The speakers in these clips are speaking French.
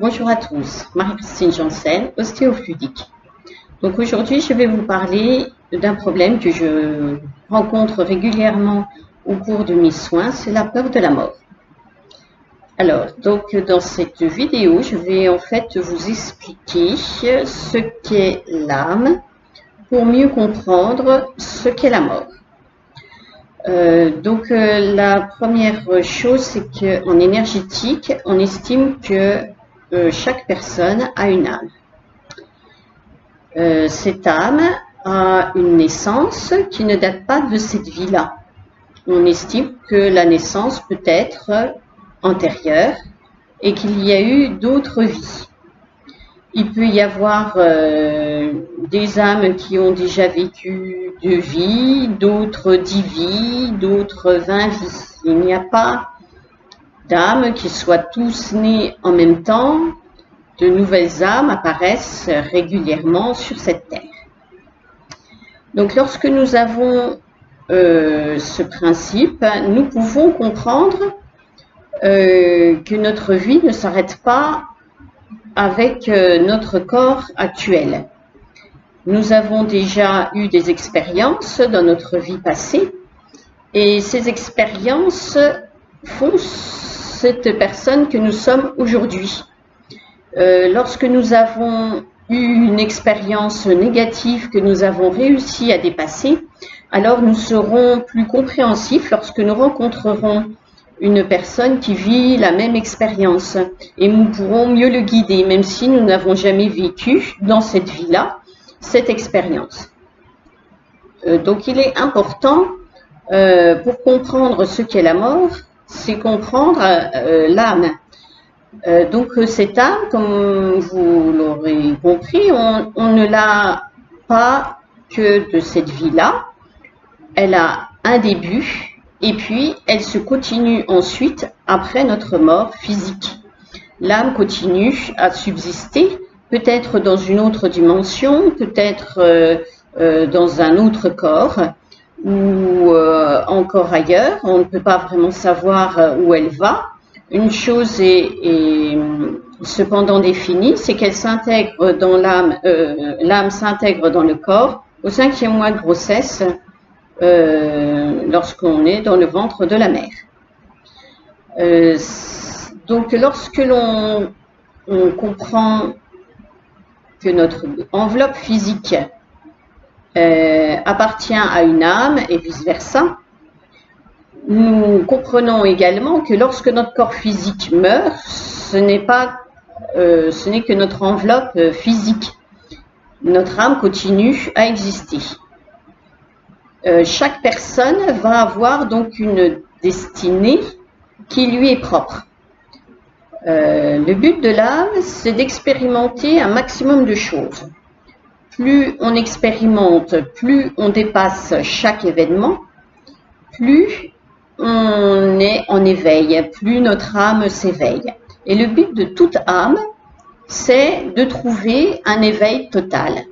Bonjour à tous, Marie-Christine Janssen, ostéofluidique. Donc aujourd'hui, je vais vous parler d'un problème que je rencontre régulièrement au cours de mes soins, c'est la peur de la mort. Alors, donc dans cette vidéo, je vais en fait vous expliquer ce qu'est l'âme pour mieux comprendre ce qu'est la mort. La première chose, c'est qu'en énergétique, on estime que chaque personne a une âme. Cette âme a une naissance qui ne date pas de cette vie-là. On estime que la naissance peut être antérieure et qu'il y a eu d'autres vies. Il peut y avoir des âmes qui ont déjà vécu 2 vies, d'autres 10 vies, d'autres 20 vies. Il n'y a pas d'âmes qui soient tous nées en même temps. De nouvelles âmes apparaissent régulièrement sur cette terre. Donc lorsque nous avons ce principe, nous pouvons comprendre que notre vie ne s'arrête pas avec notre corps actuel. Nous avons déjà eu des expériences dans notre vie passée et ces expériences font cette personne que nous sommes aujourd'hui. Lorsque nous avons eu une expérience négative que nous avons réussi à dépasser, alors nous serons plus compréhensifs lorsque nous rencontrerons une personne qui vit la même expérience et nous pourrons mieux le guider, même si nous n'avons jamais vécu dans cette vie-là, cette expérience. Donc il est important pour comprendre ce qu'est la mort, c'est comprendre l'âme. Donc cette âme, comme vous l'aurez compris, on ne l'a pas que de cette vie-là, elle a un début et puis elle se continue ensuite après notre mort physique. L'âme continue à subsister, peut-être dans une autre dimension, peut-être dans un autre corps ou encore ailleurs, on ne peut pas vraiment savoir où elle va. Une chose est cependant définie, c'est qu'elle s'intègre dans l'âme, l'âme s'intègre dans le corps au 5e mois de grossesse lorsqu'on est dans le ventre de la mère. Donc lorsque l'on comprend que notre enveloppe physique appartient à une âme et vice-versa, nous comprenons également que lorsque notre corps physique meurt, ce n'est que notre enveloppe physique. Notre âme continue à exister. Chaque personne va avoir donc une destinée qui lui est propre. Le but de l'âme, c'est d'expérimenter un maximum de choses. Plus on expérimente, plus on dépasse chaque événement, plus on est en éveil, plus notre âme s'éveille. Et le but de toute âme, c'est de trouver un éveil total.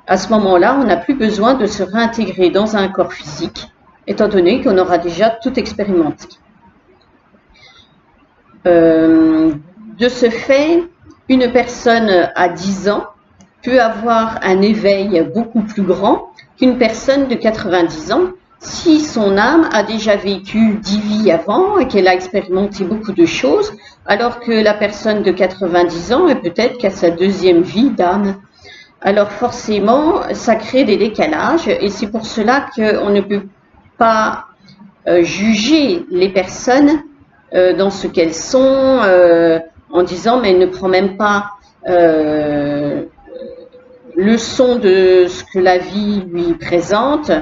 À ce moment-là, on n'a plus besoin de se réintégrer dans un corps physique, étant donné qu'on aura déjà tout expérimenté. De ce fait, une personne à 10 ans peut avoir un éveil beaucoup plus grand qu'une personne de 90 ans, si son âme a déjà vécu 10 vies avant et qu'elle a expérimenté beaucoup de choses, alors que la personne de 90 ans est peut-être qu'à sa 2e vie d'âme. Alors forcément, ça crée des décalages et c'est pour cela qu'on ne peut pas juger les personnes dans ce qu'elles sont en disant mais elle ne prend même pas leçon de ce que la vie lui présente.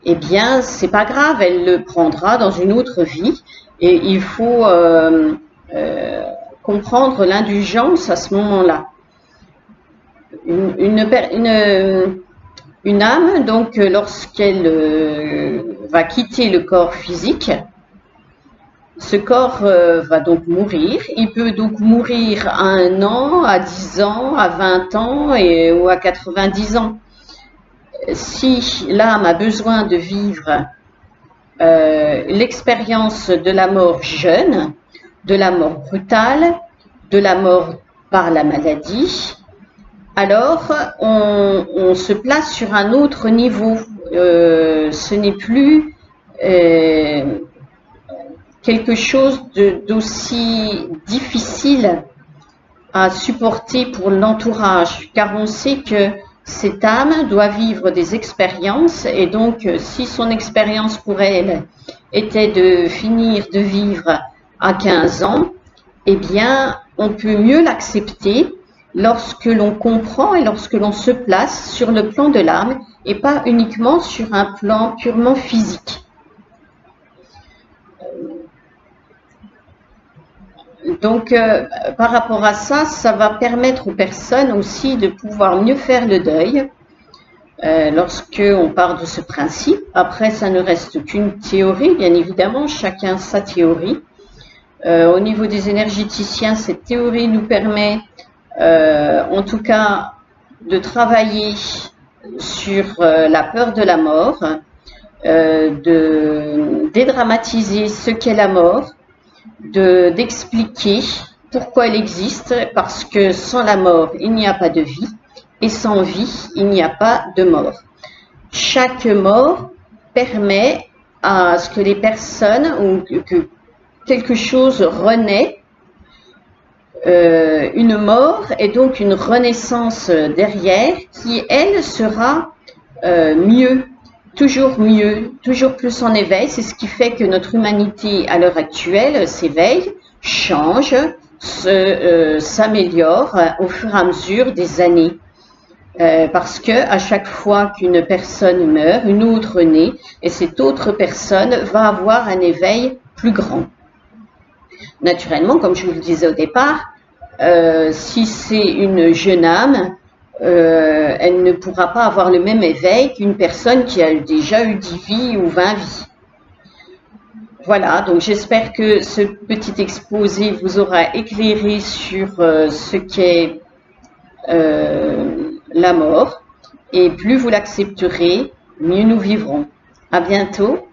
Eh bien, c'est pas grave, elle le prendra dans une autre vie et il faut comprendre l'indulgence à ce moment-là. Une âme, donc, lorsqu'elle va quitter le corps physique, ce corps va donc mourir. Il peut donc mourir à 1 an, à 10 ans, à 20 ans ou à 90 ans. Si l'âme a besoin de vivre l'expérience de la mort jeune, de la mort brutale, de la mort par la maladie, alors on se place sur un autre niveau. Ce n'est plus quelque chose d'aussi difficile à supporter pour l'entourage, car on sait que cette âme doit vivre des expériences, et donc si son expérience pour elle était de finir de vivre à 15 ans, eh bien on peut mieux l'accepter lorsque l'on comprend et lorsque l'on se place sur le plan de l'âme et pas uniquement sur un plan purement physique. Donc, par rapport à ça, ça va permettre aux personnes aussi de pouvoir mieux faire le deuil lorsque on part de ce principe. Après, ça ne reste qu'une théorie, bien évidemment, chacun sa théorie. Au niveau des énergéticiens, cette théorie nous permet, en tout cas, de travailler sur la peur de la mort, de dédramatiser ce qu'est la mort, d'expliquer pourquoi elle existe, parce que sans la mort, il n'y a pas de vie, et sans vie, il n'y a pas de mort. Chaque mort permet à ce que les personnes, ou que quelque chose renaît, une mort et donc une renaissance derrière qui, elle, sera mieux, toujours plus en éveil. C'est ce qui fait que notre humanité à l'heure actuelle s'éveille, change, s'améliore au fur et à mesure des années. Parce que à chaque fois qu'une personne meurt, une autre naît, et cette autre personne va avoir un éveil plus grand. Naturellement, comme je vous le disais au départ, si c'est une jeune âme, elle ne pourra pas avoir le même éveil qu'une personne qui a déjà eu 10 vies ou 20 vies. Voilà, donc j'espère que ce petit exposé vous aura éclairé sur ce qu'est la mort, et plus vous l'accepterez, mieux nous vivrons. À bientôt.